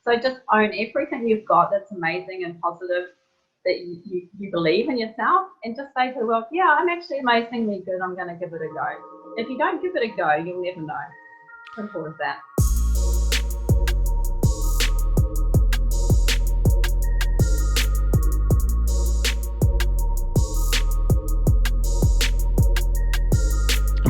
So just own everything you've got that's amazing and positive, that you believe in yourself, and just say to the world, yeah, I'm actually amazingly good. I'm going to give it a go. If you don't give it a go, you'll never know. Simple as that.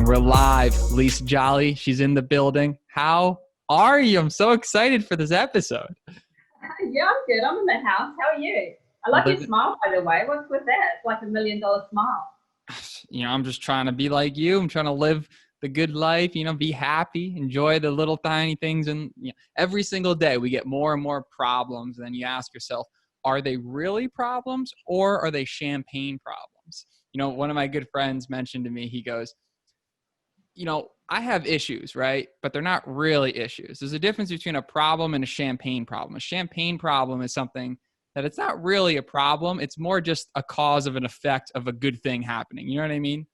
We're live. Lisa Jolly, she's in the building. How are you? I'm so excited for this episode. Yeah, I'm good. I'm in the house. How are you? I love your smile, by the way. What's with that? It's like $1 million smile. I'm just trying to be like you. I'm trying to live the good life, be happy, enjoy the little tiny things. And every single day we get more and more problems. And then you ask yourself, are they really problems or are they champagne problems? One of my good friends mentioned to me, he goes, I have issues, right? But they're not really issues. There's a difference between a problem and a champagne problem. A champagne problem is something that it's not really a problem. It's more just a cause of an effect of a good thing happening. You know what I mean?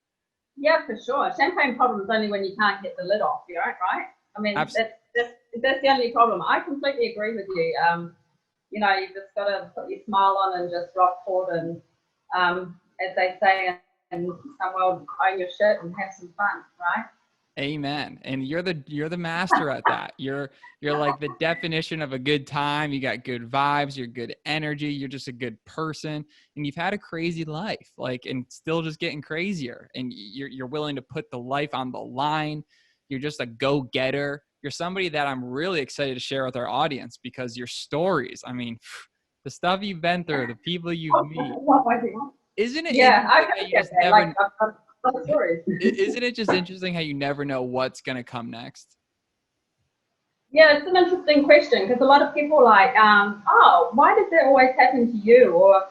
Yeah, for sure. Champagne problem is only when you can't get the lid off, right? I mean, that's the only problem. I completely agree with you. You just got to put your smile on and just rock forward and, as they say in some world, own your shit and have some fun, right? Amen. And you're the master at that. You're like the definition of a good time. You got good vibes, you're good energy, you're just a good person, and you've had a crazy life, and still just getting crazier. And you're willing to put the life on the line. You're just a go-getter. You're somebody that I'm really excited to share with our audience because your stories, I mean, the stuff you've been through, the people you've met. Isn't it? Yeah, I just that. never, stories. Isn't it just interesting how you never know what's going to come next? Yeah, it's an interesting question because a lot of people are like, why does that always happen to you? Or,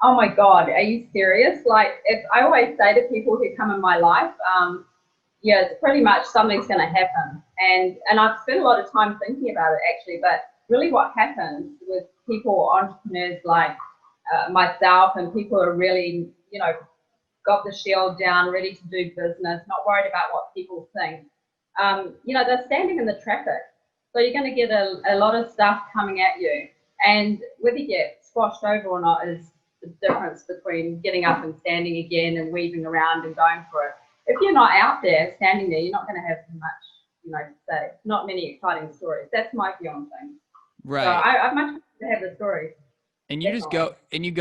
oh my God, are you serious? If I always say to people who come in my life, it's pretty much something's going to happen. And I've spent a lot of time thinking about it actually, but really what happens with people, entrepreneurs like myself, and people who are really, got the shield down, ready to do business, not worried about what people think. They're standing in the traffic. So you're going to get a lot of stuff coming at you. And whether you get squashed over or not is the difference between getting up and standing again and weaving around and going for it. If you're not out there, standing there, you're not going to have much, to say. Not many exciting stories. That's my view on things. Right. So I'd much rather have the stories. And you just go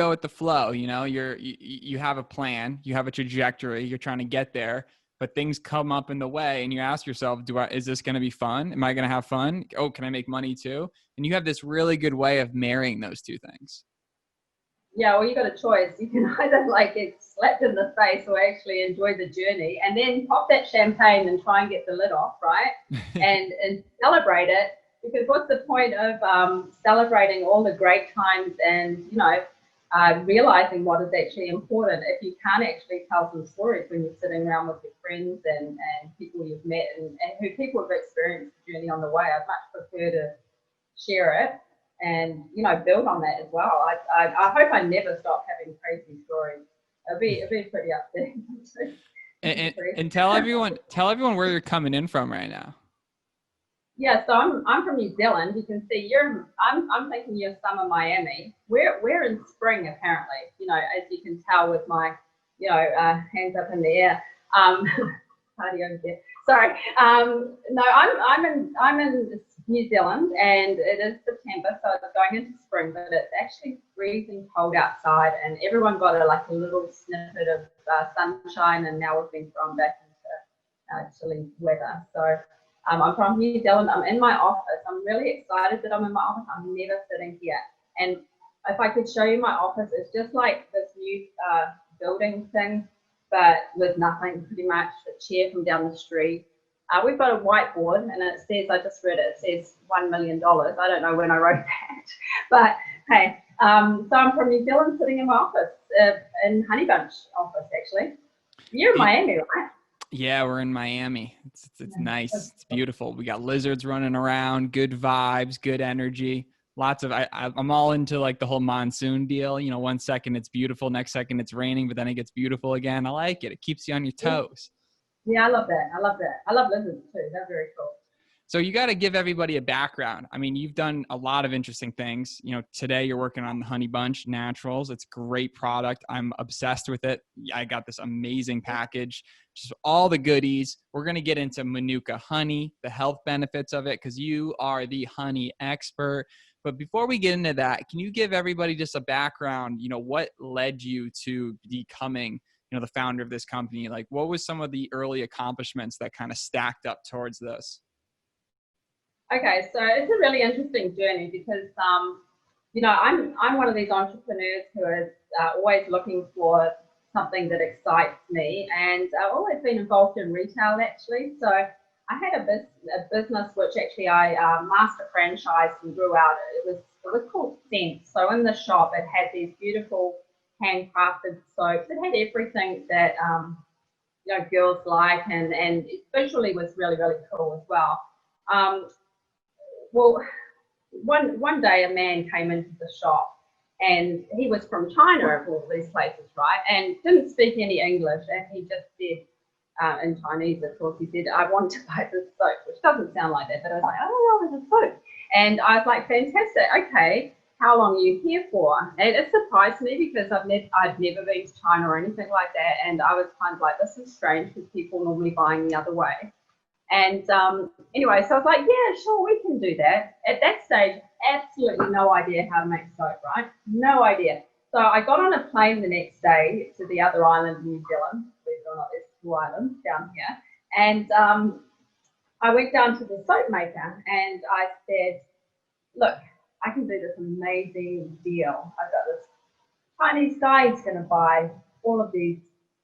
with the flow, you have a plan, you have a trajectory, you're trying to get there, but things come up in the way and you ask yourself, is this going to be fun? Am I going to have fun? Oh, can I make money too? And you have this really good way of marrying those two things. Yeah, well, you got a choice. You can either get slapped in the face or actually enjoy the journey and then pop that champagne and try and get the lid off, right? and celebrate it. Because what's the point of celebrating all the great times and, realizing what is actually important if you can't actually tell some stories when you're sitting around with your friends and people you've met and who people have experienced the journey on the way. I'd much prefer to share it and, build on that as well. I hope I never stop having crazy stories. It'd be pretty upsetting. and tell everyone where you're coming in from right now. Yeah, so I'm from New Zealand. You can see I'm thinking you're summer Miami. We're in spring apparently. As you can tell with my hands up in the air. Party over there. Sorry. No, I'm in New Zealand and it is September, so it's going into spring, but it's actually freezing cold outside, and everyone got a little snippet of sunshine, and now we've been thrown back into chilly weather. So. I'm from New Zealand. I'm in my office. I'm really excited that I'm in my office. I'm never sitting here. And if I could show you my office, it's just like this new building thing, but with nothing, pretty much. A chair from down the street. We've got a whiteboard, and it says, I just read it, it says $1 million. I don't know when I wrote that. But hey, so I'm from New Zealand sitting in my office, in Honeybunch office, actually. You're in Miami, right? Yeah, we're in Miami. It's nice. It's beautiful. We got lizards running around, good vibes, good energy. Lots of, I'm all into the whole monsoon deal. 1 second it's beautiful, next second it's raining, but then it gets beautiful again. I like it. It keeps you on your toes. Yeah, I love that. I love lizards too. They're very cool. So you got to give everybody a background. I mean, you've done a lot of interesting things. You know, today you're working on the Honeybunch Naturals. It's a great product. I'm obsessed with it. I got this amazing package, just all the goodies. We're going to get into Manuka honey, the health benefits of it, because you are the honey expert. But before we get into that, can you give everybody just a background, you know, what led you to becoming, you know, the founder of this company? Like, what was some of the early accomplishments that kind of stacked up towards this? Okay, so it's a really interesting journey because, you know, I'm one of these entrepreneurs who is always looking for something that excites me, and I've always been involved in retail actually. So I had a business which actually I master franchised and grew out. It was called Sense. So in the shop, it had these beautiful handcrafted soaps. It had everything that you know, girls like, and it visually was really, really cool as well. Well, one day a man came into the shop, and he was from China, of all these places, right? And didn't speak any English, and he just said, in Chinese, of course, he said, "I want to buy this soap," which doesn't sound like that, but I was like, "Oh, well, there's a soap." And I was like, "Fantastic, okay, how long are you here for?" And it surprised me because I've never been to China or anything like that, and I was kind of like, this is strange because people normally buying the other way. And anyway, so I was like, yeah, sure, we can do that. At that stage, absolutely no idea how to make soap, right? No idea. So I got on a plane the next day to the other island of New Zealand, believe it or not, there's 2 islands down here. And I went down to the soap maker and I said, look, I can do this amazing deal. I've got this Chinese guy who's going to buy all of these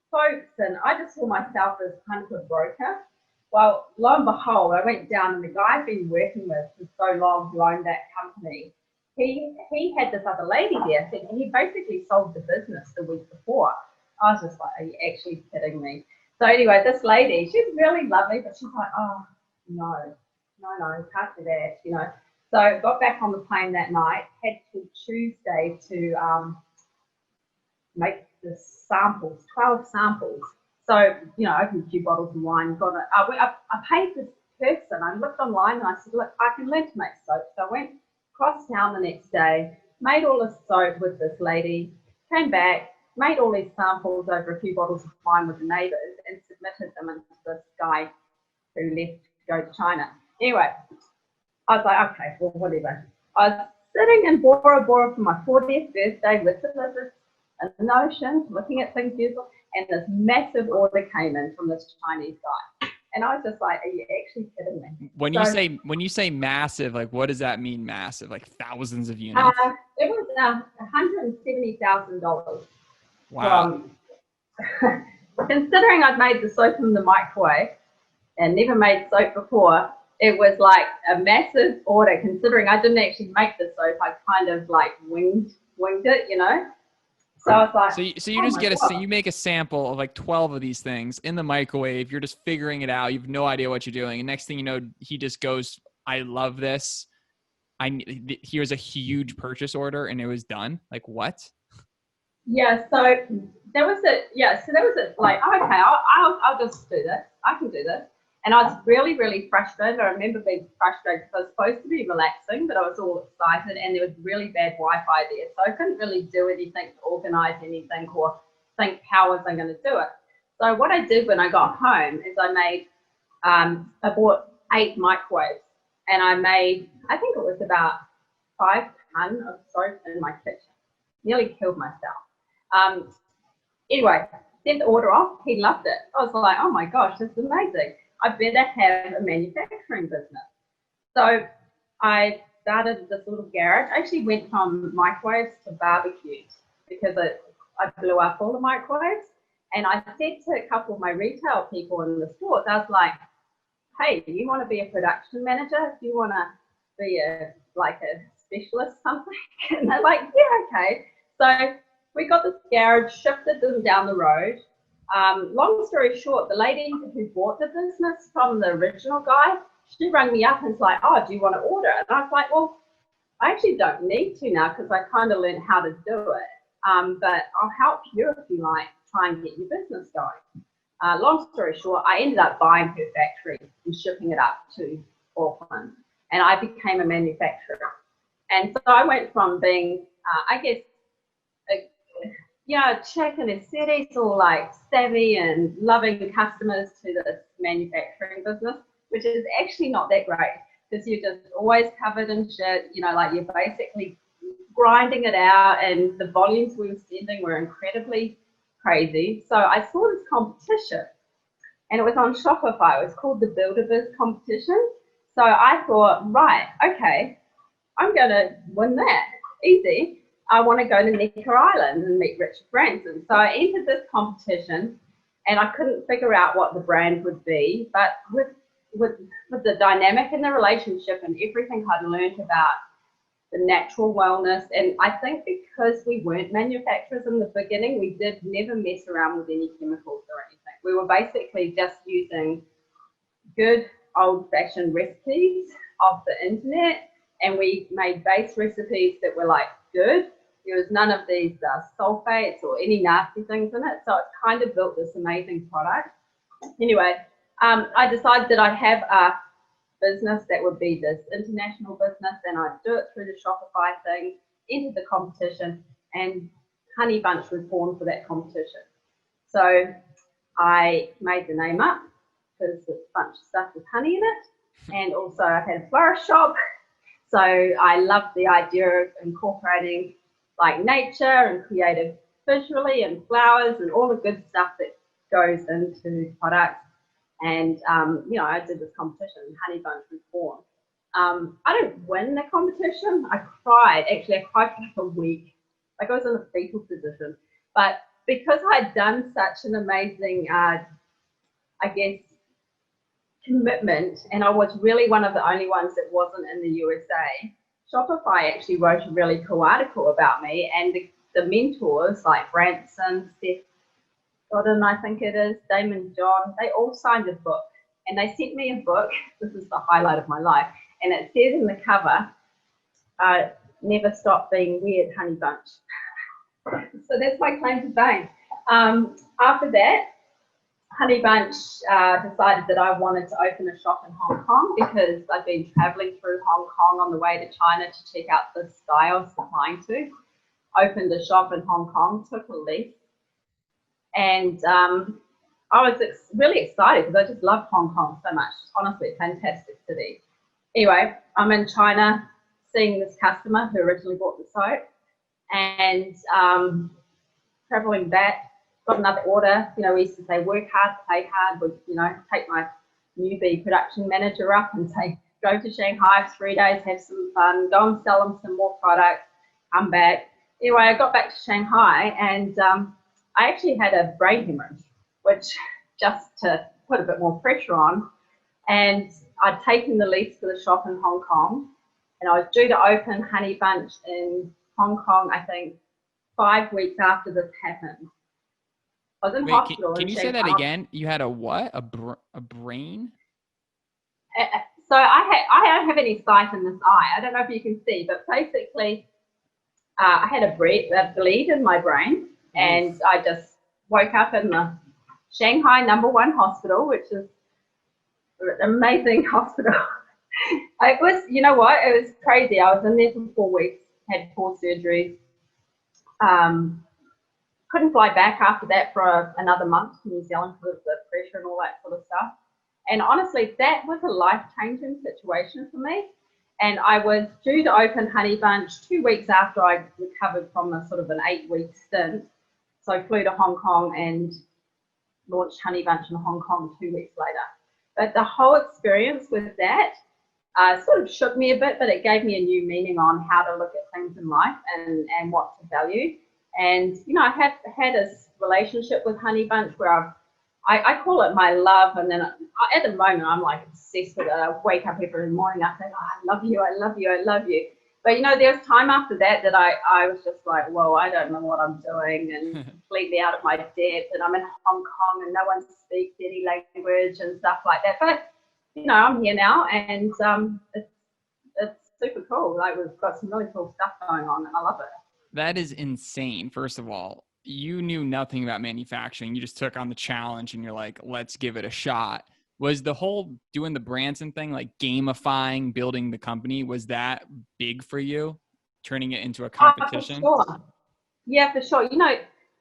soaps, and I just saw myself as kind of a broker. Well, lo and behold, I went down, and the guy I've been working with for so long who owned that company, he had this other lady there, and he basically sold the business the week before. I was just like, are you actually kidding me? So anyway, this lady, she's really lovely, but she's like, oh, no, can't do that, you know. So got back on the plane that night, had till Tuesday to make the samples, 12 samples. So, you know, I opened a few bottles of wine, got it. I paid this person. I looked online and I said, look, I can learn to make soap. So I went across town the next day, made all this soap with this lady, came back, made all these samples over a few bottles of wine with the neighbours and submitted them into this guy who left to go to China. Anyway, I was like, okay, well, whatever. I was sitting in Bora Bora for my 40th birthday with the lizards in the ocean, looking at things beautiful, and this massive order came in from this Chinese guy. And I was just like, are you actually kidding me? When you say massive, like what does that mean massive? Like thousands of units? It was $170,000. Wow. Considering I'd made the soap in the microwave and never made soap before, it was like a massive order. Considering I didn't actually make the soap, I kind of like winged it, you know. So I was like, so you just you make a sample of like 12 of these things in the microwave. You're just figuring it out. You have no idea what you're doing. And next thing you know, he just goes, I love this. Here's a huge purchase order, and it was done. Like what? Yeah. So there was like, oh, okay, I'll just do this. I can do this. And I was really, really frustrated. I remember being frustrated because I was supposed to be relaxing, but I was all excited, and there was really bad Wi-Fi there. So I couldn't really do anything to organize anything or think how was I going to do it. So what I did when I got home is I bought 8 microwaves, and I think it was about 5 tons of soap in my kitchen. Nearly killed myself. Anyway, sent the order off. He loved it. I was like, oh my gosh, this is amazing. I better have a manufacturing business. So I started this little garage. I actually went from microwaves to barbecues because I blew up all the microwaves. And I said to a couple of my retail people in the stores, I was like, hey, do you want to be a production manager? Do you want to be a specialist something? And they're like, yeah, okay. So we got this garage, shifted them down the road. Long story short, the lady who bought the business from the original guy, she rang me up and was like, oh, do you want to order? And I was like, well, I actually don't need to now because I kind of learned how to do it. But I'll help you if you like, try and get your business going. Long story short, I ended up buying her factory and shipping it up to Auckland, and I became a manufacturer. And so I went from being, I guess, a chick in a city, all like savvy and loving customers, to this manufacturing business, which is actually not that great because you're just always covered in shit, like you're basically grinding it out, and the volumes we were sending were incredibly crazy. So I saw this competition, and it was on Shopify. It was called the Builder-Biz competition. So I thought, right, okay, I'm going to win that. Easy. I want to go to Necker Island and meet Richard Branson. So I entered this competition, and I couldn't figure out what the brand would be. But with the dynamic in the relationship and everything I'd learned about the natural wellness, and I think because we weren't manufacturers in the beginning, we did never mess around with any chemicals or anything. We were basically just using good old-fashioned recipes off the internet, and we made base recipes that were like good. There was none of these sulfates or any nasty things in it, so it kind of built this amazing product. Anyway, I decided that I'd have a business that would be this international business, and I'd do it through the Shopify thing, entered the competition, and Honeybunch was born for that competition. So I made the name up because it's a bunch of stuff with honey in it, and also I had a florist shop. So I loved the idea of incorporating like nature and creative visually and flowers and all the good stuff that goes into products. And, I did this competition, and Honeybunch was born. I didn't win the competition. I cried. Actually, I cried for like a week. Like I was in a fetal position. But because I'd done such an amazing, commitment, and I was really one of the only ones that wasn't in the USA, Shopify actually wrote a really cool article about me, and the mentors like Bransons, Steph Godin, I think it is, Damon John, they all signed a book, and they sent me a book. This is the highlight of my life, and it says in the cover, never stop being weird, Honeybunch. So that's my claim to fame. After that, Honeybunch decided that I wanted to open a shop in Hong Kong because I'd been traveling through Hong Kong on the way to China to check out this guy I was supplying to. Opened a shop in Hong Kong, took a lease, and I was really excited because I just love Hong Kong so much. Honestly, fantastic city. Anyway, I'm in China seeing this customer who originally bought the soap, and traveling back, got another order. We used to say work hard, play hard. Would take my newbie production manager up and say go to Shanghai for 3 days, have some fun, go and sell them some more product, come back. Anyway, I got back to Shanghai, and I actually had a brain hemorrhage, which just to put a bit more pressure on. And I'd taken the lease for the shop in Hong Kong, and I was due to open Honeybunch in Hong Kong, I think 5 weeks after this happened. I was in hospital. Can you say that again? You had a what? A brain? So I don't have any sight in this eye. I don't know if you can see, but basically I had a bleed in my brain, and I just woke up in the Shanghai #1 hospital, which is an amazing hospital. It was, it was crazy. I was in there for 4 weeks, had 4 surgeries. Couldn't fly back after that for another month to New Zealand because of the pressure and all that sort of stuff. And honestly, that was a life-changing situation for me. And I was due to open Honeybunch 2 weeks after I recovered from a sort of an 8-week stint. So I flew to Hong Kong and launched Honeybunch in Hong Kong 2 weeks later. But the whole experience with that sort of shook me a bit, but it gave me a new meaning on how to look at things in life and what to value. And, I have had a relationship with Honeybunch where I call it my love. And then at the moment, I'm like obsessed with it. I wake up every morning, I think, I love you, I love you, I love you. But, there was time after that I was just like, whoa, I don't know what I'm doing, and completely out of my depth. And I'm in Hong Kong and no one speaks any language and stuff like that. But, I'm here now, and it's super cool. Like, we've got some really cool stuff going on, and I love it. That is insane. First of all, you knew nothing about manufacturing. You just took on the challenge and you're like, let's give it a shot. Was the whole doing the Branson thing, like gamifying, building the company, was that big for you, turning it into a Oh, for competition? sure. Yeah, for sure.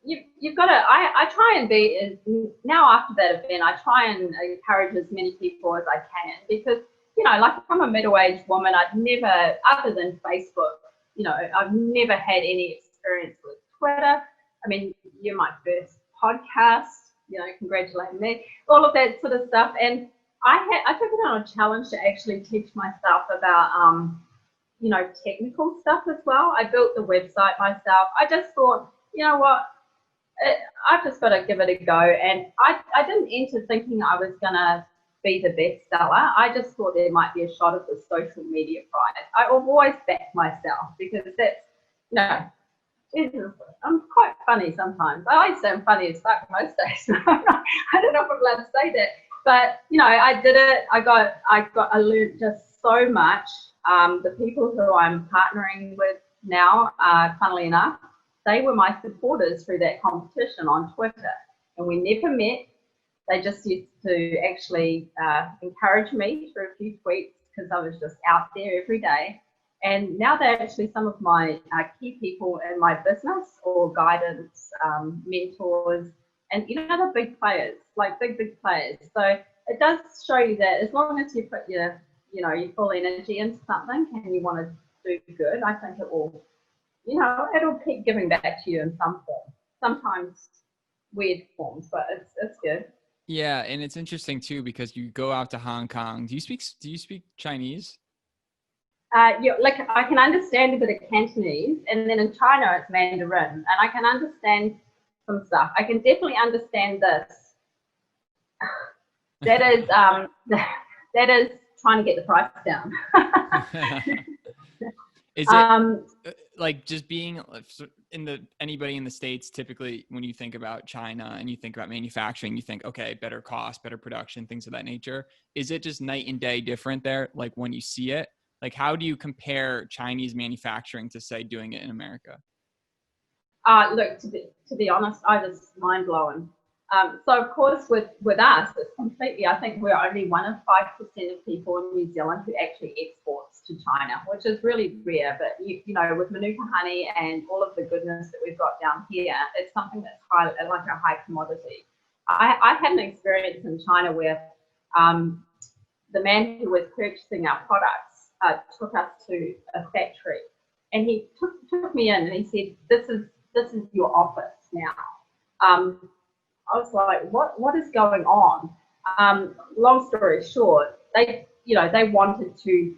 You've got to, I try and be, now after that event, I try and encourage as many people as I can because, like I'm a middle-aged woman, I've never, other than Facebook, I've never had any experience with Twitter. I mean, you're my first podcast, congratulate me, all of that sort of stuff. And I took it on a challenge to actually teach myself about, technical stuff as well. I built the website myself. I just thought, you know what, I've just got to give it a go. And I didn't enter thinking I was going to be the best seller. I just thought there might be a shot of the social media prize. I've always backed myself because that's, I'm quite funny sometimes. I like to say I'm funny as fuck most days. I don't know if I'm allowed to say that. But, I did it. I learned just so much. The people who I'm partnering with now, funnily enough, they were my supporters through that competition on Twitter. And we never met. They just used to actually encourage me through a few tweets because I was just out there every day. And now they're actually some of my key people in my business or guidance mentors. And, they're big players, like big players. So it does show you that as long as you put your full energy into something and you want to do good, I think it will, it'll keep giving back to you in some form. Sometimes weird forms, but it's good. Yeah, and it's interesting too because you go out to Hong Kong. Do you speak Chinese? Like I can understand a bit of Cantonese, and then in China it's Mandarin, and I can understand some stuff. I can definitely understand this. That is trying to get the price down. Is it like just being anybody in the States, typically when you think about China and you think about manufacturing, you think, okay, better cost, better production, things of that nature. Is it just night and day different there? Like when you see it, like how do you compare Chinese manufacturing to say doing it in America? Look, to be honest, I just mind blowing. So of course with us, it's completely, I think we're only 1 of 5% of people in New Zealand who actually exports to China, which is really rare. But with Manuka honey and all of the goodness that we've got down here, it's something that's like a high commodity. I had an experience in China where the man who was purchasing our products took us to a factory, and he took me in and he said, "This is your office now." I was like, what is going on? Long story short, they wanted to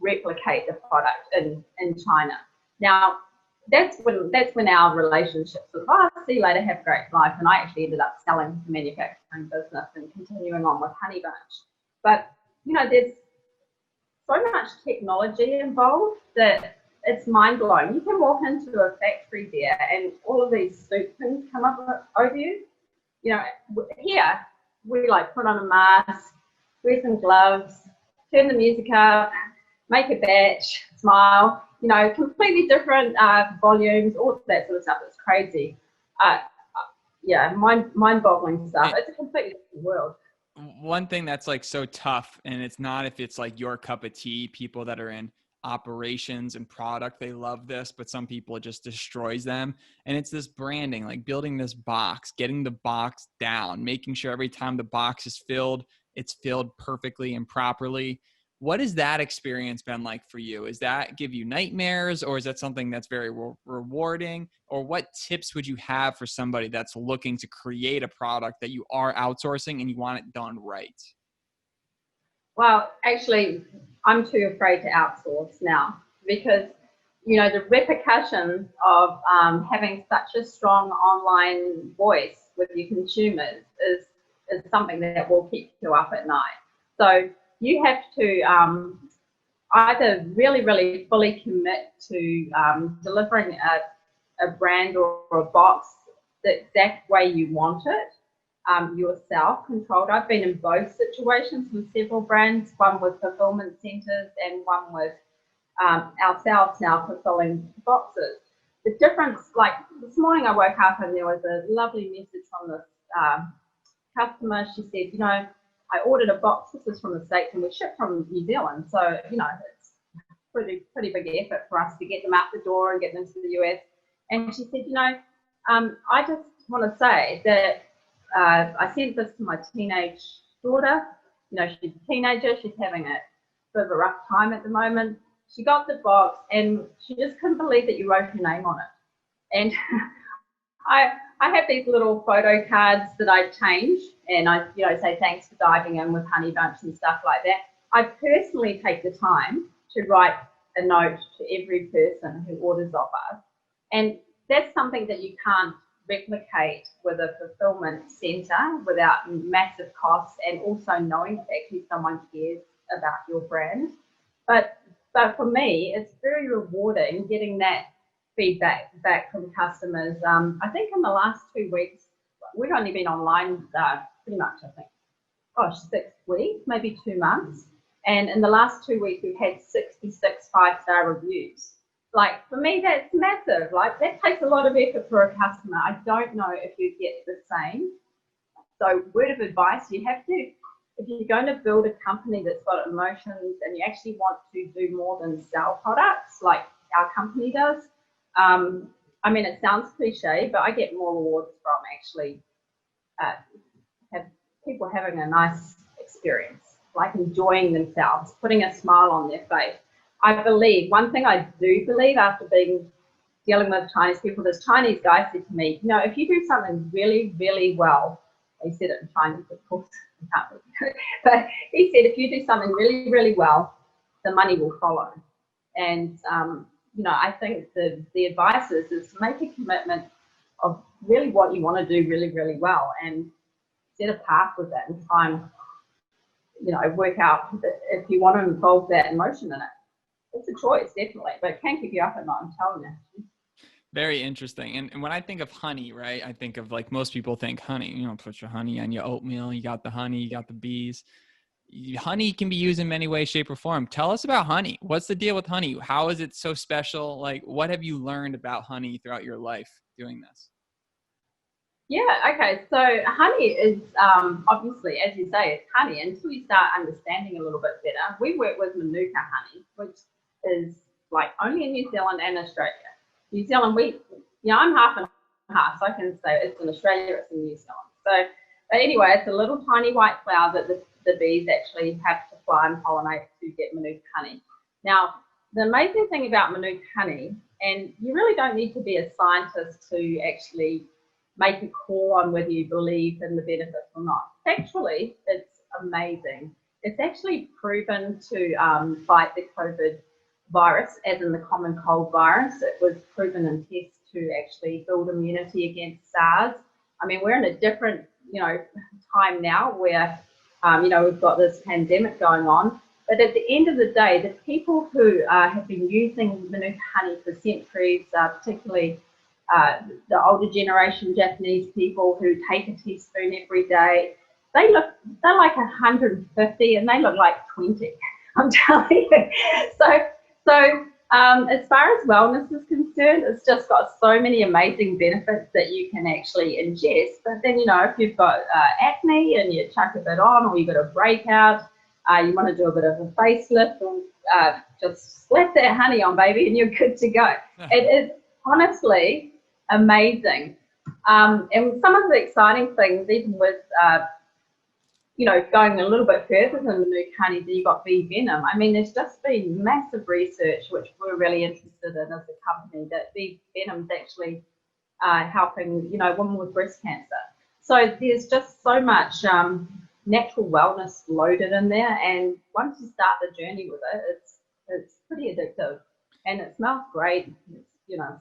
replicate the product in China. Now, that's when our relationship sort of, see you later, have a great life. And I actually ended up selling the manufacturing business and continuing on with Honeybunch. But, there's so much technology involved that it's mind-blowing. You can walk into a factory there and all of these soup things come up over you. Here, we like put on a mask, wear some gloves, turn the music up, make a batch, smile, completely different volumes, all of that sort of stuff. It's crazy. Mind-boggling stuff. It's a completely different world. One thing that's like so tough, and it's not if it's like your cup of tea, people that are in operations and product, they love this, but some people it just destroys them. And it's this branding, like building this box, getting the box down, making sure every time the box is filled, it's filled perfectly and properly. What has that experience been like for you? Is that give you nightmares, or is that something that's very rewarding? Or what tips would you have for somebody that's looking to create a product that you are outsourcing and you want it done right? Well, actually, I'm too afraid to outsource now because, the repercussions of having such a strong online voice with your consumers is something that will keep you up at night. So you have to either really, really fully commit to delivering a brand or a box the exact way you want it. Yourself controlled. I've been in both situations with several brands, one with fulfillment centers and one with ourselves now fulfilling boxes. The difference, like this morning I woke up and there was a lovely message from this customer. She said, I ordered a box. This is from the States, and we ship from New Zealand. So, you know, it's pretty big effort for us to get them out the door and get them to the US. And she said, you know, I just want to say that I sent this to my teenage daughter. You know, she's a teenager. She's having a bit of a rough time at the moment. She got the box and she just couldn't believe that you wrote her name on it. And I have these little photo cards that I change, and I, you know, say thanks for diving in with Honeybunch and stuff like that. I personally take the time to write a note to every person who orders off us, and that's something that you can't replicate with a fulfillment center without massive costs, and also knowing that actually someone cares about your brand. But for me, it's very rewarding getting that feedback back from customers. I think in the last 2 weeks, we've only been online pretty much, I think, 6 weeks, maybe 2 months. And in the last 2 weeks, we've had 66 5-star reviews. Like, for me, that's massive. Like, that takes a lot of effort for a customer. I don't know if you get the same. So word of advice, you have to, if you're going to build a company that's got emotions and you actually want to do more than sell products like our company does, I mean, it sounds cliche, but I get more rewards from actually have people having a nice experience, like enjoying themselves, putting a smile on their face. I believe, one thing I do believe after dealing with Chinese people, this Chinese guy said to me, you know, if you do something really, really well, he said it in Chinese, of course, I can't really, but he said, if you do something really, really well, the money will follow. And, you know, I think the advice is to make a commitment of really what you want to do really, really well, and set a path with that and try and, you know, work out if you want to involve that emotion in it. It's a choice, definitely, but it can keep you up at night, I'm telling you. Very interesting. And when I think of honey, right, I think of, like, most people think honey, you know, put your honey on your oatmeal, you got the honey, you got the bees. Honey can be used in many ways, shape, or form. Tell us about honey. What's the deal with honey? How is it so special? Like, what have you learned about honey throughout your life doing this? Yeah, okay, so honey is obviously, as you say, it's honey. Until you start understanding a little bit better, we work with Manuka honey, which is like only in New Zealand and Australia. New Zealand, I'm half and half, so I can say it's in Australia, it's in New Zealand. So, but anyway, it's a little tiny white flower that the bees actually have to fly and pollinate to get Manuka honey. Now, the amazing thing about Manuka honey, and you really don't need to be a scientist to actually make a call on whether you believe in the benefits or not. Factually, it's amazing. It's actually proven to fight the COVID virus, as in the common cold virus. It was proven in tests to actually build immunity against SARS. I mean, we're in a different, you know, time now where, you know, we've got this pandemic going on. But at the end of the day, the people who have been using Manuka honey for centuries, particularly the older generation Japanese people who take a teaspoon every day, they're like 150 and they look like 20. I'm telling you. So as far as wellness is concerned, it's just got so many amazing benefits that you can actually ingest. But then, you know, if you've got acne and you chuck a bit on, or you've got a breakout, you want to do a bit of a facelift, or just slap that honey on, baby, and you're good to go. It is honestly amazing. And some of the exciting things, even with you know, going a little bit further than the Manuka honey, you've got bee venom. I mean, there's just been massive research, which we're really interested in as a company, that bee venom is actually helping, you know, women with breast cancer. So there's just so much natural wellness loaded in there, and once you start the journey with it, it's pretty addictive, and it smells great. It's, you know,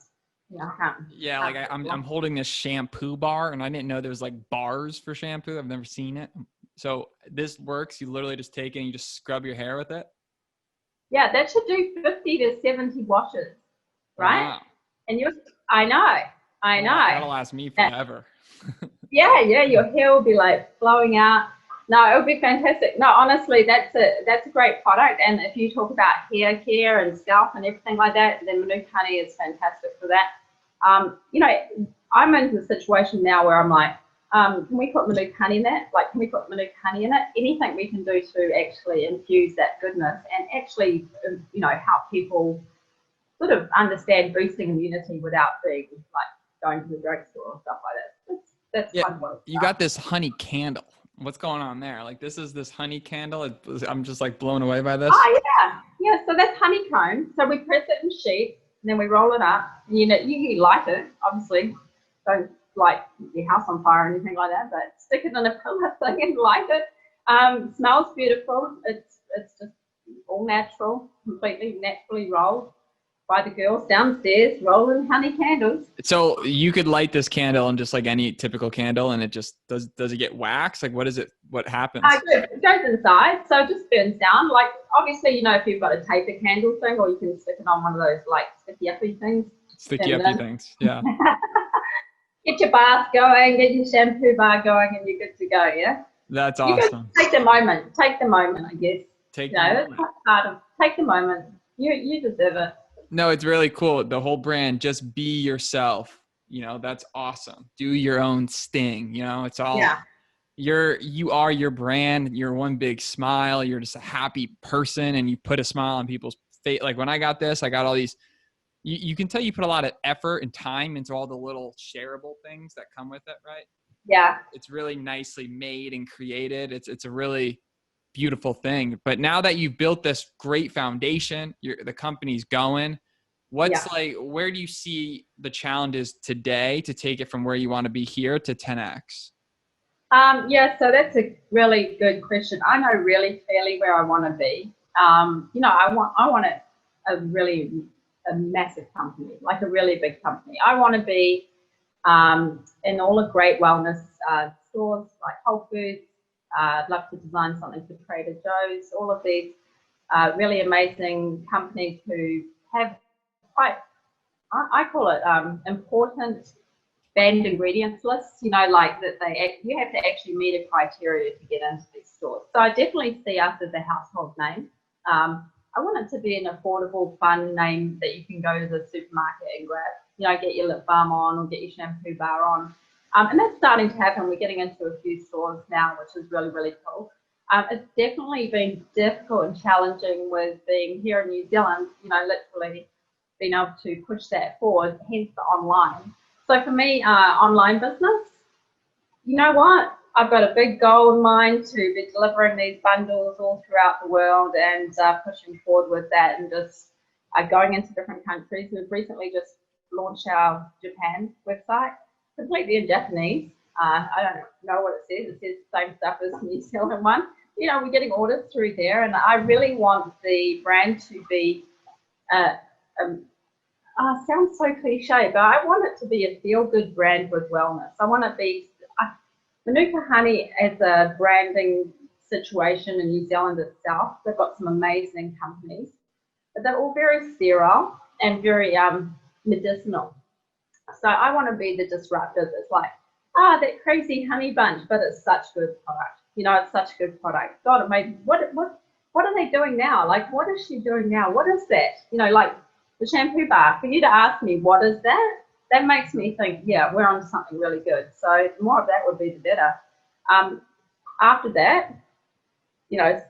I'm holding this shampoo bar, and I didn't know there was like bars for shampoo. I've never seen it. So this works. You literally just take it and you just scrub your hair with it. Yeah, that should do 50 to 70 washes, right? Wow. And I know. That'll last me forever. Yeah, your hair will be like flowing out. No, it'll be fantastic. No, honestly, that's a great product. And if you talk about hair care and scalp and everything like that, then Manuka honey is fantastic for that. You know, I'm in a situation now where I'm like, Can we put Manuka honey in it? Like, can we put Manuka honey in it? Anything we can do to actually infuse that goodness and actually, help people sort of understand boosting immunity without being like going to the drugstore or stuff like that. That's Yeah, kind of what you got this honey candle. What's going on there? Like, this is this honey candle. I'm just like blown away by this. Oh yeah. So that's honeycomb. So we press it in sheets and then we roll it up. And, you light it, obviously. Don't light your house on fire or anything like that, but stick it in a pillar thing and light it. Smells beautiful. It's just all natural, completely naturally rolled by the girls downstairs rolling honey candles. So you could light this candle and just like any typical candle, and it just does it get wax? Like, what is it? What happens? It goes inside, so it just burns down. Like, obviously, if you've got a taper candle thing, or you can stick it on one of those like sticky uppy things. Sticky uppy things, yeah. Get your bath going, get your shampoo bar going, and you're good to go. Yeah. That's awesome. Take the moment. Take the moment, I guess. Take the moment. It's part of take the moment. You deserve it. No, it's really cool. The whole brand, just be yourself. That's awesome. Do your own sting. It's all, you are your brand. You're one big smile. You're just a happy person, and you put a smile on people's face. Like when I got this, I got all these, you can tell you put a lot of effort and time into all the little shareable things that come with it, right? Yeah. It's really nicely made and created. It's a really beautiful thing. But now that you've built this great foundation, the company's going, where do you see the challenges today to take it from where you want to be here to 10x? So that's a really good question. I know really clearly where I want to be. I want a massive company, like a really big company. I want to be in all the great wellness stores like Whole Foods. I'd love to design something for Trader Joe's, all of these really amazing companies who have quite, I call it important banned ingredients lists, like that you have to actually meet a criteria to get into these stores. So I definitely see us as a household name. I want it to be an affordable, fun name that you can go to the supermarket and grab, get your lip balm on or get your shampoo bar on. And that's starting to happen. We're getting into a few stores now, which is really, really cool. It's definitely been difficult and challenging with being here in New Zealand, literally being able to push that forward, hence the online. So for me, online business, you know what? I've got a big goal in mind to be delivering these bundles all throughout the world and pushing forward with that and just going into different countries. We've recently just launched our Japan website, completely in Japanese. I don't know what it says. It says the same stuff as the New Zealand one. We're getting orders through there, and I really want the brand to be, sounds so cliche, but I want it to be a feel-good brand with wellness. I want it to be Manuka Honey as a branding situation in New Zealand itself. They've got some amazing companies, but they're all very sterile and very medicinal. So I want to be the disruptor that's like, that crazy honey bunch, but it's such good product. It's such a good product. God, it made what are they doing now? Like, what is she doing now? What is that? Like the shampoo bar. For you to ask me what is that, that makes me think, yeah, we're on something really good. So the more of that would be the better. After that, it's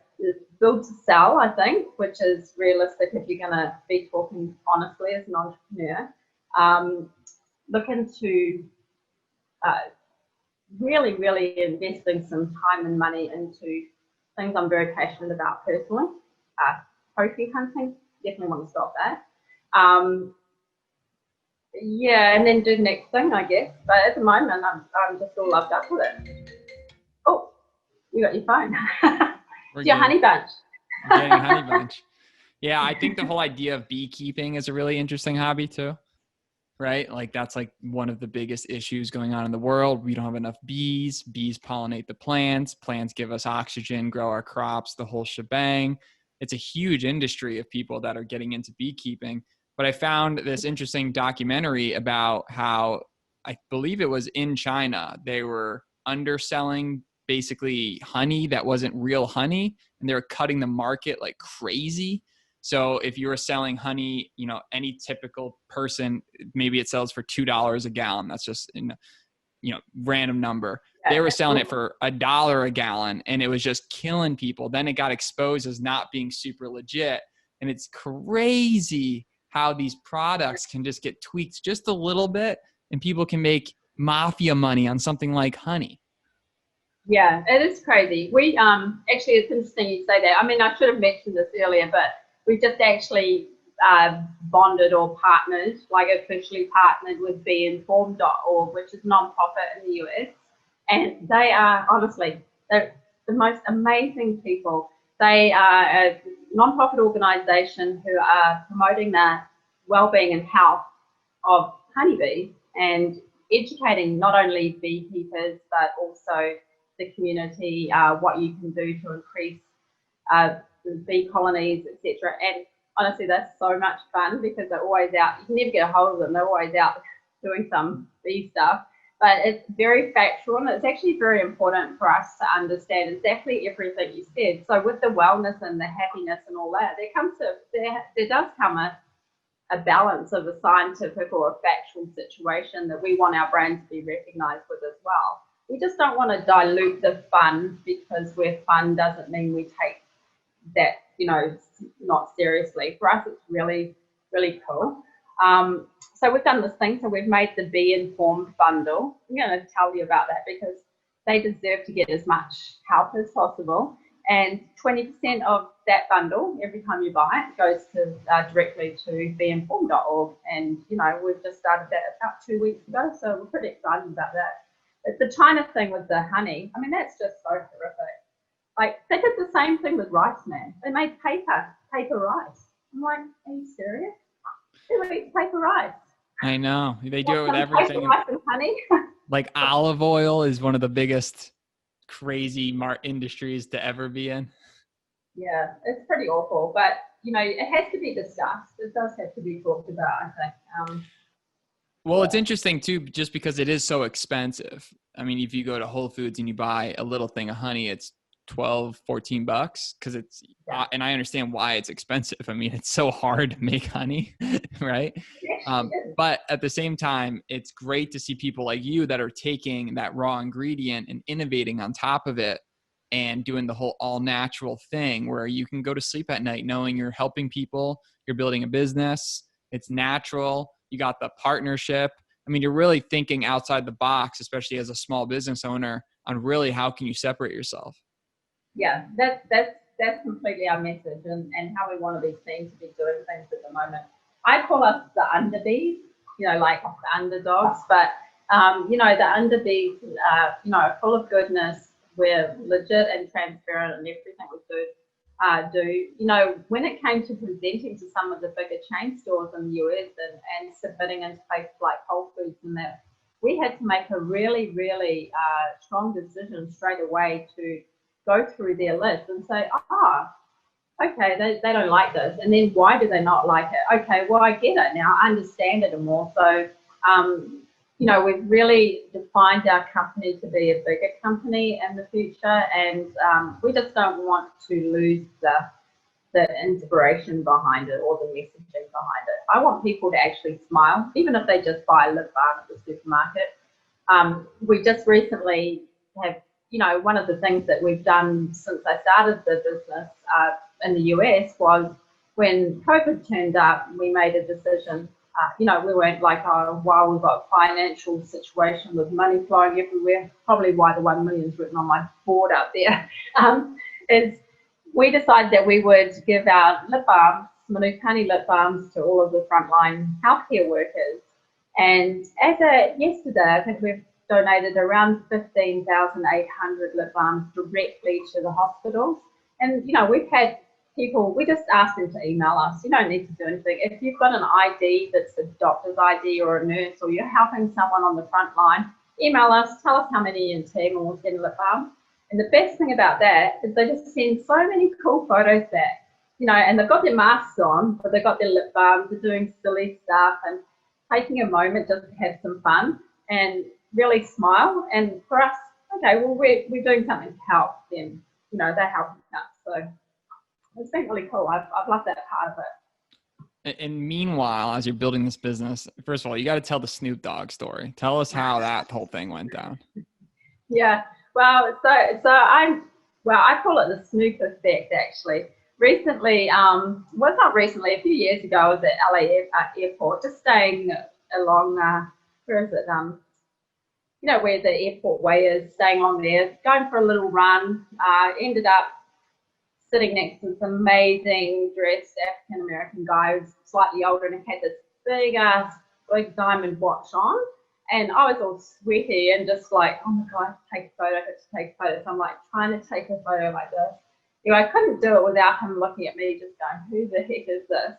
build to sell, I think, which is realistic if you're going to be talking honestly as an entrepreneur. Look into really, really investing some time and money into things I'm very passionate about personally. Trophy hunting, definitely want to stop that. And then do the next thing, I guess. But at the moment, I'm just all loved up with it. Oh, you got your phone. It's your honey bunch. We're getting a honey bunch. Yeah, I think the whole idea of beekeeping is a really interesting hobby too, right? Like that's like one of the biggest issues going on in the world. We don't have enough bees. Bees pollinate the plants. Plants give us oxygen, grow our crops, the whole shebang. It's a huge industry of people that are getting into beekeeping. But I found this interesting documentary about how, I believe it was in China, they were underselling basically honey that wasn't real honey, and they were cutting the market like crazy. So if you were selling honey, any typical person, maybe it sells for $2 a gallon. That's just, random number. Yeah, They were selling it for $1 a gallon, and it was just killing people. Then it got exposed as not being super legit. And it's crazy how these products can just get tweaked just a little bit, and people can make mafia money on something like honey. Yeah, it is crazy. We actually, it's interesting you say that. I mean, I should have mentioned this earlier, but we just actually bonded or partnered, like officially partnered with BeInformed.org, which is non-profit in the US. And they are, honestly, they're the most amazing people. They are a non-profit organization who are promoting the well-being and health of honeybees and educating not only beekeepers, but also the community, what you can do to increase the bee colonies, etc. And honestly, that's so much fun because they're always out. You can never get a hold of them. They're always out doing some bee stuff. But it's very factual, and it's actually very important for us to understand exactly everything you said. So with the wellness and the happiness and all that, there does come a balance of a scientific or a factual situation that we want our brands to be recognized with as well. We just don't want to dilute the fun, because where fun doesn't mean we take that, not seriously. For us, it's really, really cool. So we've done this thing. So we've made the Be Informed bundle. I'm going to tell you about that because they deserve to get as much help as possible. And 20% of that bundle, every time you buy it, goes to directly to BeInformed.org. And, we've just started that about 2 weeks ago. So we're pretty excited about that. It's the China thing with the honey. I mean, that's just so horrific. Like, they did the same thing with rice, man. They made paper rice. I'm like, are you serious? Who eats paper rice? I know. They do it with everything. Paper rice and honey. Like olive oil is one of the biggest crazy industries to ever be in. Yeah, it's pretty awful. But, it has to be discussed. It does have to be talked about, I think. Well, it's interesting too, just because it is so expensive. I mean, if you go to Whole Foods and you buy a little thing of honey, it's $12-14 because it's, and I understand why it's expensive. I mean, it's so hard to make honey, right? But at the same time, it's great to see people like you that are taking that raw ingredient and innovating on top of it and doing the whole all natural thing where you can go to sleep at night knowing you're helping people, you're building a business, it's natural, you got the partnership. I mean, you're really thinking outside the box, especially as a small business owner, on really how can you separate yourself. Yeah, that's completely our message and how we want to be seen to be doing things at the moment. I call us the Underbees, like the underdogs, but the Underbees, are full of goodness. We're legit and transparent in everything we do. When it came to presenting to some of the bigger chain stores in the US and submitting into places like Whole Foods and that, we had to make a really, really strong decision straight away to go through their list and say, okay, they don't like this. And then why do they not like it? Okay, well, I get it now. I understand it more. So, we've really defined our company to be a bigger company in the future. And we just don't want to lose the inspiration behind it or the messaging behind it. I want people to actually smile, even if they just buy a lip balm at the supermarket. We just recently have, one of the things that we've done since I started the business in the US was when COVID turned up, we made a decision. We weren't like, wow, we've got a financial situation with money flowing everywhere. Probably why the 1 million is written on my board up there. Is we decided that we would give out lip balms, Manuka honey lip balms, to all of the frontline healthcare workers. And yesterday, I think we've donated around 15,800 lip balms directly to the hospitals. And, we've had people, we just ask them to email us. You don't need to do anything. If you've got an ID that's a doctor's ID or a nurse, or you're helping someone on the front line, email us, tell us how many you're team, and we'll send a lip balm. And the best thing about that is they just send so many cool photos back, and they've got their masks on, but they've got their lip balms, they're doing silly stuff and taking a moment just to have some fun and really smile. And for us, okay, well, we're doing something to help them. They're helping us. So it's been really cool. I've loved that part of it. And meanwhile, as you're building this business, first of all, you got to tell the Snoop Dogg story. Tell us how that whole thing went down. Yeah. Well, I call it the Snoop effect, actually. Recently, well, not recently, a few years ago, I was at LA airport, just staying along, where is it? Where the airport way is, staying along there, going for a little run, ended up sitting next to this amazing dressed African American guy who's slightly older, and he had this big diamond watch on. And I was all sweaty and just like, oh my God, I have to take a photo, So I'm like trying to take a photo like this. Anyway, I couldn't do it without him looking at me, just going, who the heck is this?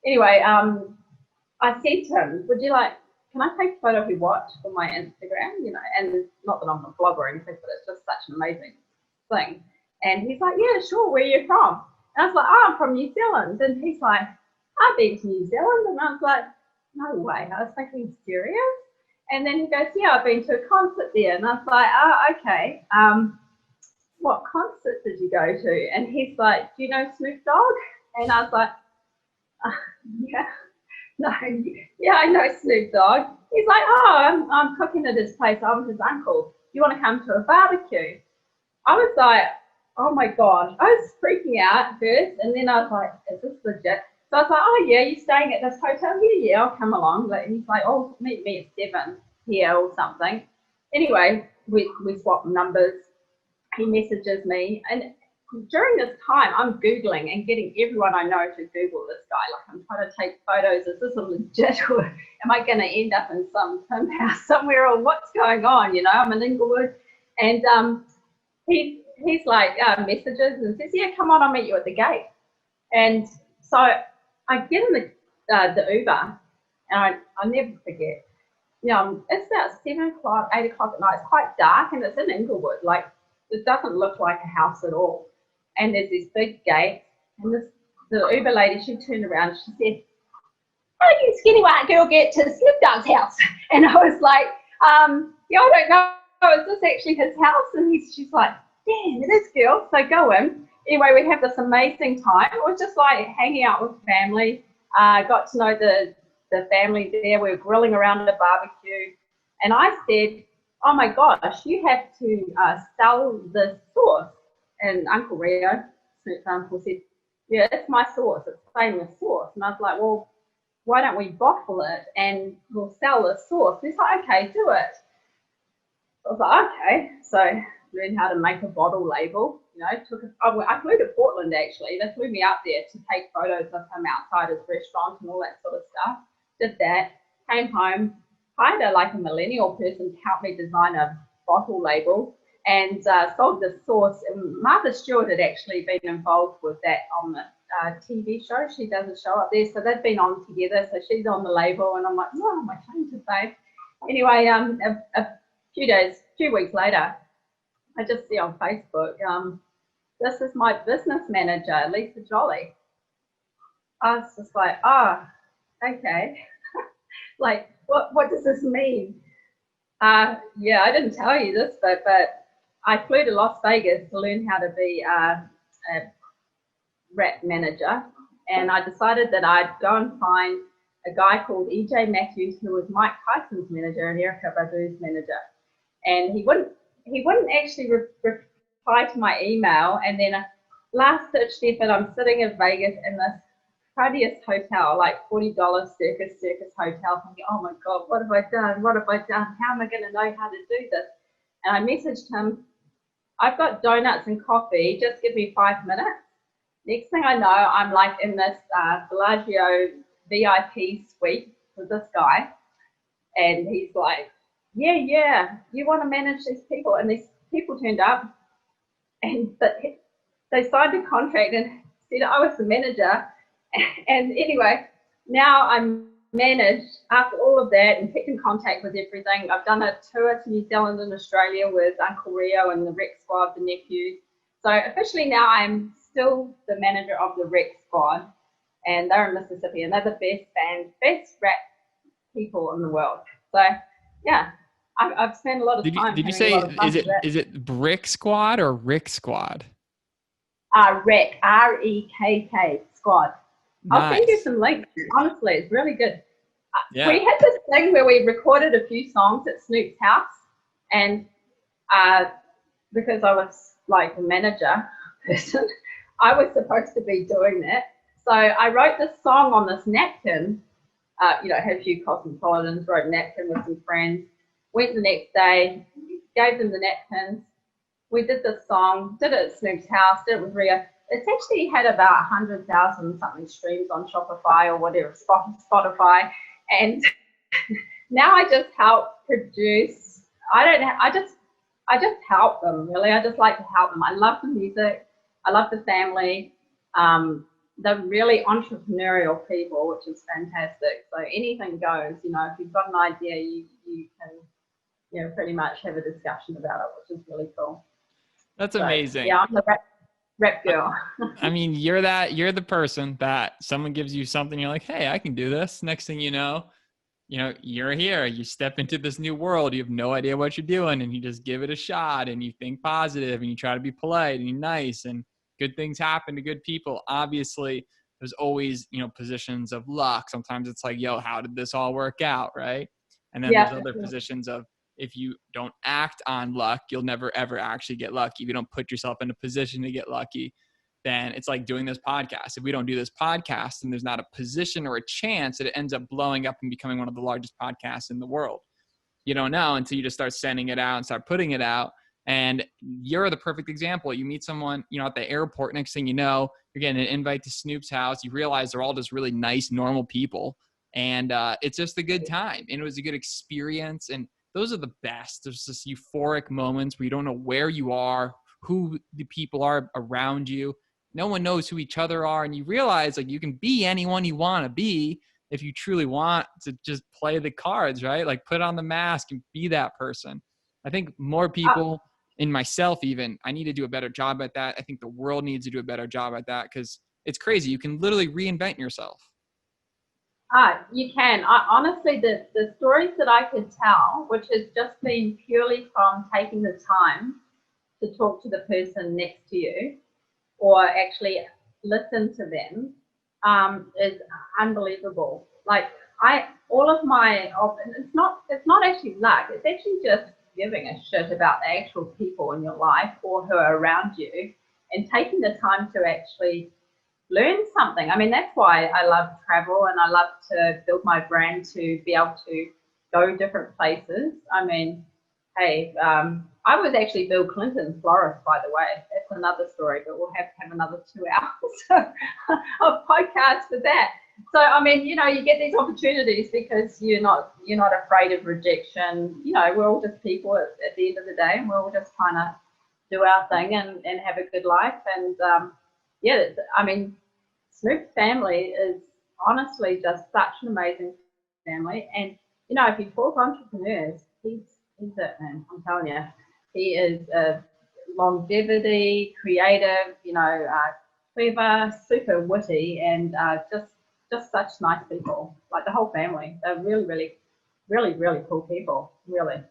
Anyway, I said to him, can I take a photo of your watch for my Instagram? And not that I'm a blogger or anything, but it's just such an amazing thing. And he's like, yeah, sure, where are you from? And I was like, oh, I'm from New Zealand. And he's like, I've been to New Zealand. And I was like, no way. I was thinking, serious? And then he goes, yeah, I've been to a concert there. And I was like, oh, okay. What concert did you go to? And he's like, do you know Snoop Dogg? And I was like, yeah. No, yeah, I know Snoop Dogg. He's like, oh, I'm cooking at his place. I'm his uncle. Do you want to come to a barbecue? I was like, oh my gosh. I was freaking out at first. And then I was like, is this legit? So I was like, oh yeah, you're staying at this hotel here? Yeah, I'll come along. And he's like, oh, meet me at 7 here or something. Anyway, we swapped numbers. He messages me. And during this time, I'm Googling and getting everyone I know to Google this guy. Like, I'm trying to take photos. Is this a legit, or am I going to end up in some Tim house somewhere, or what's going on? I'm in Inglewood. And he's like, messages and says, yeah, come on, I'll meet you at the gate. And so I get in the Uber, and I never forget. It's about 7 o'clock, 8 o'clock at night. It's quite dark, and it's in Inglewood. Like, it doesn't look like a house at all. And there's this big gate, and the Uber lady, she turned around, she said, how did you skinny white girl get to Snoop Dogg's house? And I was like, yeah, I don't know. Is this actually his house? And she's like, damn, it is, girl. So go in. Anyway, we have this amazing time. It was just like hanging out with family. Got to know the family there. We were grilling around the barbecue. And I said, oh my gosh, you have to sell the sauce. And Uncle Rio, Snoop's uncle, said, yeah, it's my sauce. It's famous sauce. And I was like, well, why don't we bottle it and we'll sell the sauce? And he's like, okay, do it. I was like, okay. So learned how to make a bottle label. I flew to Portland, actually. They flew me up there to take photos of him outside his restaurant and all that sort of stuff. Did that, came home, hired a millennial person to help me design a bottle label, and sold the sauce. And Martha Stewart had actually been involved with that on the TV show. She does a show up there, so they've been on together. So she's on the label, and I'm like, oh, my change of face. Anyway, a few weeks later, I just see on Facebook, this is my business manager, Lisa Jolly. I was just like, oh, okay. Like, what does this mean? Yeah, I didn't tell you this, but I flew to Las Vegas to learn how to be a rep manager, and I decided that I'd go and find a guy called EJ Matthews, who was Mike Tyson's manager and Erica Badu's manager, and he wouldn't actually reply to my email. And then a last-ditch effort, I'm sitting in Vegas in this cruddiest hotel, like $40 circus hotel, thinking, oh my God, what have I done? How am I going to know how to do this? And I messaged him, I've got donuts and coffee, just give me 5 minutes. Next thing I know, I'm like in this Bellagio VIP suite with this guy, and he's like, yeah, you want to manage these people? And these people turned up, and they signed a contract and said I was the manager. And anyway, now I'm managed after all of that and kept in contact with everything. I've done a tour to New Zealand and Australia with Uncle Rio and the rec squad, the nephews. So officially now I'm still the manager of the rec squad, and they're in Mississippi, and they're the best rap people in the world. So yeah, I've spent a lot of time. Did you say is it Brick Squad or Rick Squad? Rec, REKK squad. I'll send you Nice. some links. Honestly, it's really good. We Yeah. had this thing where we recorded a few songs at Snoops House, and uh, because I was like the manager person, I was supposed to be doing that. So I wrote this song on this napkin. Had a few cosmopolitans, wrote a napkin with some friends. Went the next day, gave them the napkins. We did this song, did it at Snoop's house, did it with Rio. It's actually had about 100,000 something streams on Shopify or whatever, Spotify. And now I just help produce. I just help them really. I just like to help them. I love the music. I love the family. They're really entrepreneurial people, which is fantastic. So anything goes. If you've got an idea, you can pretty much have a discussion about it, which is really cool. That's So amazing. yeah, I'm the rap girl. I mean, you're the person that someone gives you something, you're like, hey, I can do this. Next thing you're here, you step into this new world, you have no idea what you're doing, and you just give it a shot, and you think positive, and you try to be polite and you're nice, and good things happen to good people. Obviously, there's always, positions of luck. Sometimes it's like, yo, how did this all work out, right? And then there's Yeah. other positions of, if you don't act on luck, you'll never ever actually get lucky. If you don't put yourself in a position to get lucky, then it's like doing this podcast. If we don't do this podcast, then there's not a position or a chance that it ends up blowing up and becoming one of the largest podcasts in the world. You don't know until you just start sending it out and start putting it out. And you're the perfect example. You meet someone, at the airport, next thing you know, you're getting an invite to Snoop's house. You realize they're all just really nice, normal people. And it's just a good time. And it was a good experience. And those are the best. There's just euphoric moments where you don't know where you are, who the people are around you. No one knows who each other are. And you realize like you can be anyone you want to be if you truly want to just play the cards, right? Like put on the mask and be that person. I think more people, in myself even, I need to do a better job at that. I think the world needs to do a better job at that because it's crazy. You can literally reinvent yourself. You can. Honestly, the stories that I could tell, which has just been purely from taking the time to talk to the person next to you or actually listen to them, is unbelievable. Like it's not actually luck. It's actually just giving a shit about the actual people in your life or who are around you and taking the time to actually learn something. I mean, that's why I love travel and I love to build my brand to be able to go different places. I mean, hey, I was actually Bill Clinton's florist, by the way. That's another story, but we'll have to have another 2 hours of podcast for that. So, I mean, you get these opportunities because you're not afraid of rejection. We're all just people at the end of the day, and we're all just trying to do our thing and have a good life. And I mean, Snoop's family is honestly just such an amazing family. And if you talk entrepreneurs, he's it, man. I'm telling you, he is longevity, creative, clever, super witty, and just such nice people. Like the whole family, they're really, really, really, really cool people. Really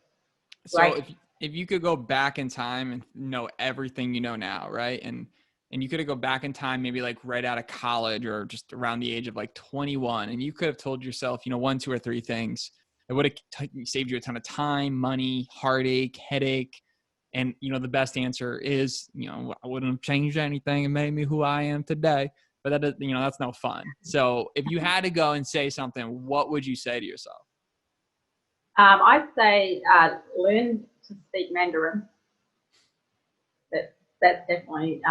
So great. if you could go back in time and know everything you know now, right? And you could go back in time, maybe like right out of college or just around the age of like 21, and you could have told yourself, one, two, or three things that would have saved you a ton of time, money, heartache, headache. And, the best answer is, I wouldn't have changed anything and made me who I am today. But that's no fun. So if you had to go and say something, what would you say to yourself? I'd say learn to speak Mandarin. That's definitely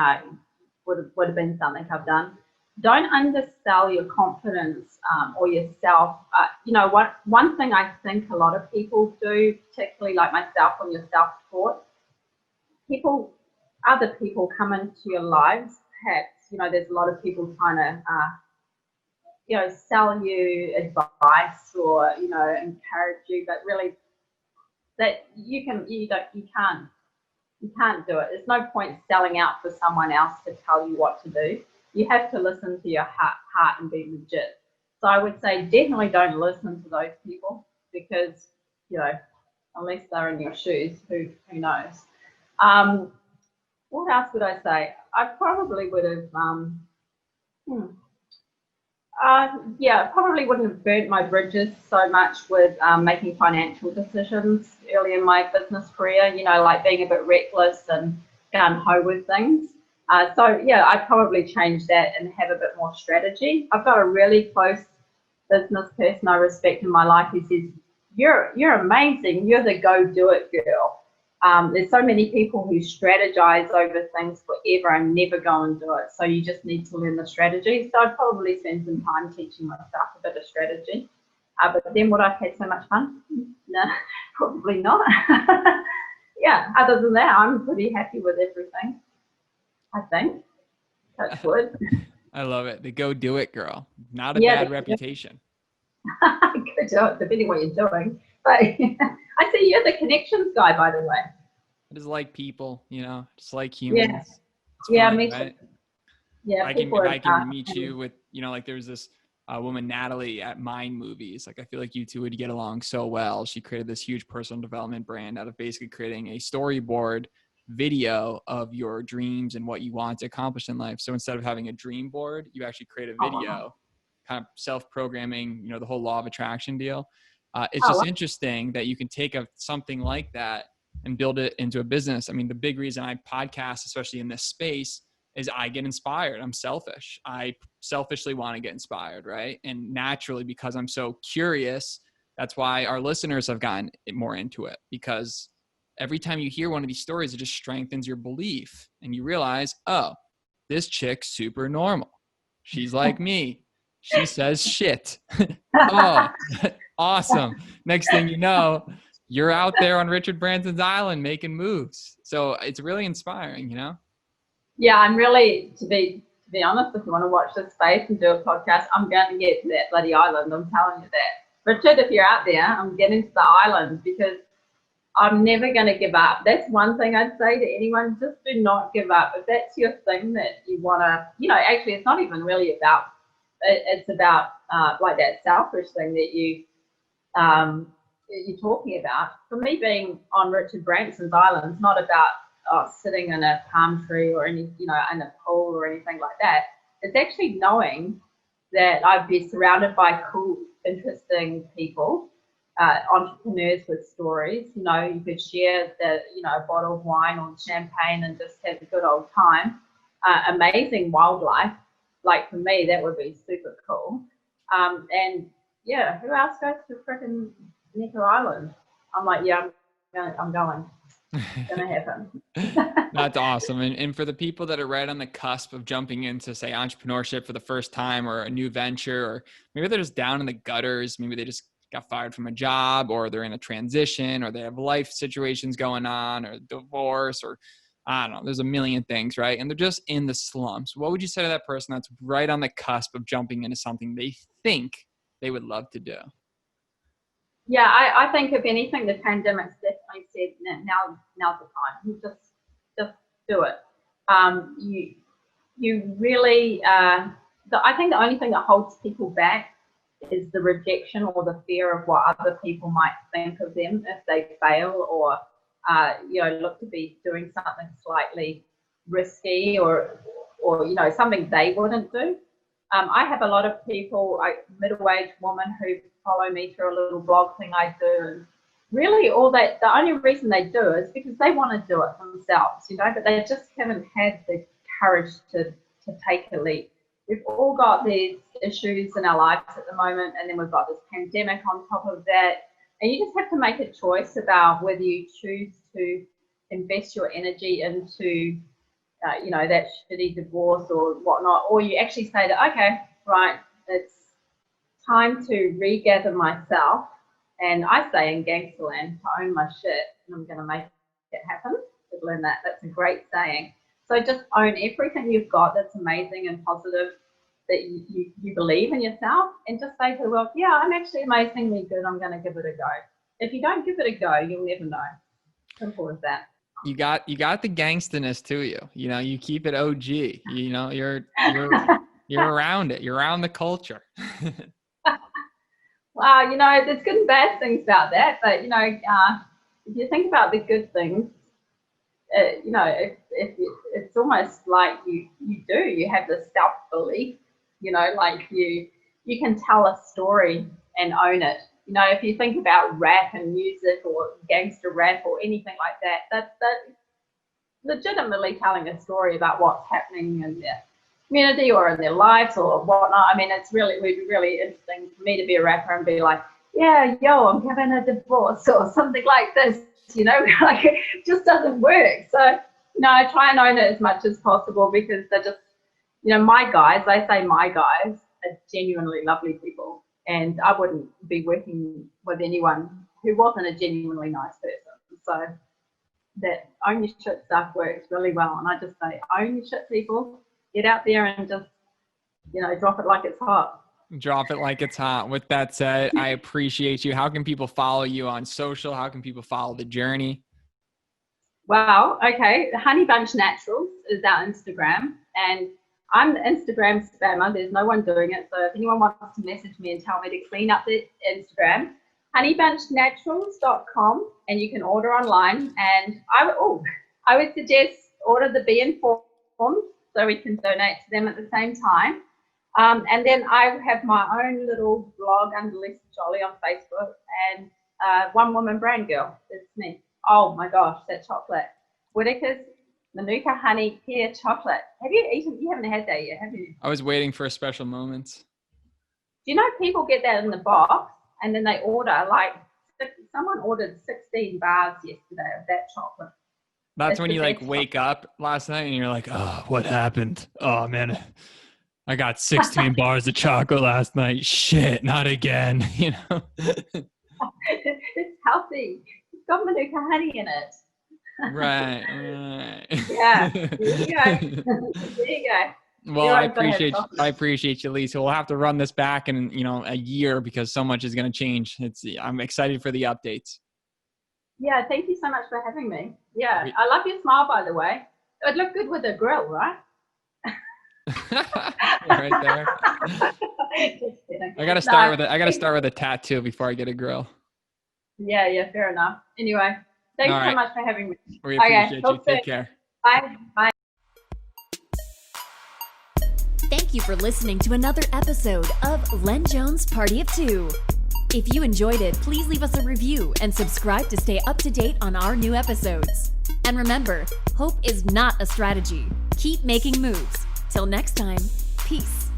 would have been something I've done. Don't undersell your confidence or yourself. One thing I think a lot of people do, particularly like myself when you're self-taught, other people come into your lives. Perhaps there's a lot of people trying to sell you advice or encourage you, but really that you can't do it. There's no point selling out for someone else to tell you what to do. You have to listen to your heart and be legit. So I would say definitely don't listen to those people because unless they're in your shoes, who knows. What else would I say? I probably would have Yeah, probably wouldn't have burnt my bridges so much with making financial decisions early in my business career, like being a bit reckless and gung-ho with things. So yeah, I'd probably change that and have a bit more strategy. I've got a really close business person I respect in my life who says, you're amazing, you're the go do it girl. There's so many people who strategize over things forever and never go and do it. So you just need to learn the strategy. So I'd probably spend some time teaching myself a bit of strategy. But then would I have had so much fun? No, probably not. Yeah, other than that, I'm pretty happy with everything, I think. Touch wood. I love it. The go do it girl. Not a Yeah, bad reputation. Good job, depending what you're doing. But I see you're the connections guy, by the way. I just like people, just like humans. Yeah. It's Yeah, fun, me right? too. Yeah, If I can meet you with, like there's this woman, Natalie, at Mind Movies. Like, I feel like you two would get along so well. She created this huge personal development brand out of basically creating a storyboard video of your dreams and what you want to accomplish in life. So instead of having a dream board, you actually create a video, kind of self-programming, the whole law of attraction deal. It's just interesting that you can take something like that and build it into a business. I mean, the big reason I podcast, especially in this space, is I get inspired. I'm selfish. I selfishly want to get inspired, right? And naturally, because I'm so curious, that's why our listeners have gotten more into it, because every time you hear one of these stories, it just strengthens your belief. And you realize, oh, this chick's super normal. She's like me. She says shit. Oh, awesome. Next thing you know, you're out there on Richard Branson's island making moves. So it's really inspiring, Yeah, I'm really, to be honest, if you want to watch this space and do a podcast, I'm going to get to that bloody island. I'm telling you that. Richard, if you're out there, I'm getting to the island because I'm never going to give up. That's one thing I'd say to anyone. Just do not give up. If that's your thing that you want to, actually, it's not even really about, it's about like that selfish thing that you're talking about. For me, being on Richard Branson's island is not about sitting in a palm tree or any, in a pool or anything like that. It's actually knowing that I'd be surrounded by cool, interesting people, entrepreneurs with stories. You could share a bottle of wine or champagne and just have a good old time. Amazing wildlife. Like for me, that would be super cool. And yeah, who else goes to frickin' Necker Island? I'm like, yeah, I'm going. It's gonna happen. That's awesome. And for the people that are right on the cusp of jumping into, say, entrepreneurship for the first time, or a new venture, or maybe they're just down in the gutters, maybe they just got fired from a job, or they're in a transition, or they have life situations going on, or divorce, or I don't know, there's a million things, right? And they're just in the slumps. What would you say to that person that's right on the cusp of jumping into something they think they would love to do? Yeah, I think if anything, the pandemic's definitely said now's the time. You just do it. You really, I think the only thing that holds people back is the rejection or the fear of what other people might think of them if they fail, or look to be doing something slightly risky, or something they wouldn't do. I have a lot of people, middle-aged women, who follow me through a little blog thing I do, and really all that, the only reason they do is because they want to do it themselves, but they just haven't had the courage to take a leap. We've all got these issues in our lives at the moment, and then we've got this pandemic on top of that, and you just have to make a choice about whether you choose to invest your energy into that shitty divorce or whatnot, or you actually say that, okay, right, it's time to regather myself, and I say in Gangsterland, to own my shit, and I'm going to make it happen. I've learned that. That's a great saying. So just own everything you've got that's amazing and positive, that you believe in yourself, and just say to the world, yeah, I'm actually amazingly good. I'm going to give it a go. If you don't give it a go, you'll never know. Simple as that. You got the gangsterness to you. You keep it OG. You're around it. You're around the culture. Wow, there's good and bad things about that, but if you think about the good things, it's almost like you have this self-belief, like you can tell a story and own it. You know, if you think about rap and music or gangster rap or anything like that, that's legitimately telling a story about what's happening in their community or in their lives or whatnot. I mean, it would be really interesting for me to be a rapper and be like, yeah, yo, I'm having a divorce or something like this, you know, like it just doesn't work. So, you know, I try and own it as much as possible because they're just, you know, my guys, I say my guys are genuinely lovely people, and I wouldn't be working with anyone who wasn't a genuinely nice person. So that own your shit stuff works really well. And I just say, own your shit, people. Get out there and just, you know, drop it like it's hot. Drop it like it's hot. With that said, I appreciate you. How can people follow you on social? How can people follow the journey? Well, okay. Honeybunch Naturals is our Instagram, and I'm the Instagram spammer. There's no one doing it. So if anyone wants to message me and tell me to clean up the Instagram, honeybunchnaturals.com, and you can order online. And I would suggest order the Be Informed so we can donate to them at the same time. And then I have my own little blog under Lisa Jolly on Facebook, and One Woman Brand Girl. It's me. Oh my gosh, that chocolate. Whitaker's Manuka Honey Pear Chocolate. Have you eaten? You haven't had that yet, have you? I was waiting for a special moment. Do you know people get that in the box and then they order someone ordered 16 bars yesterday of that chocolate. That's when you like wake up last night and you're like, oh, what happened? Oh man, I got 16 bars of chocolate last night. Shit, not again. You know, it's healthy. It's got Manuka honey in it. Right. Yeah. There you go. There you go. Well, I appreciate you, Lisa. We'll have to run this back in, you know, a year because so much is going to change. I'm excited for the updates. Yeah, thank you so much for having me. Yeah, I love your smile, by the way. It looked good with a grill, right? Right there. Just kidding. I gotta start with a tattoo before I get a grill. Yeah, fair enough. Anyway, thanks so much for having me. We appreciate you. Take care. Bye. Thank you for listening to another episode of LenJones Party of Two. If you enjoyed it, please leave us a review and subscribe to stay up to date on our new episodes. And remember, hope is not a strategy. Keep making moves. Till next time, peace.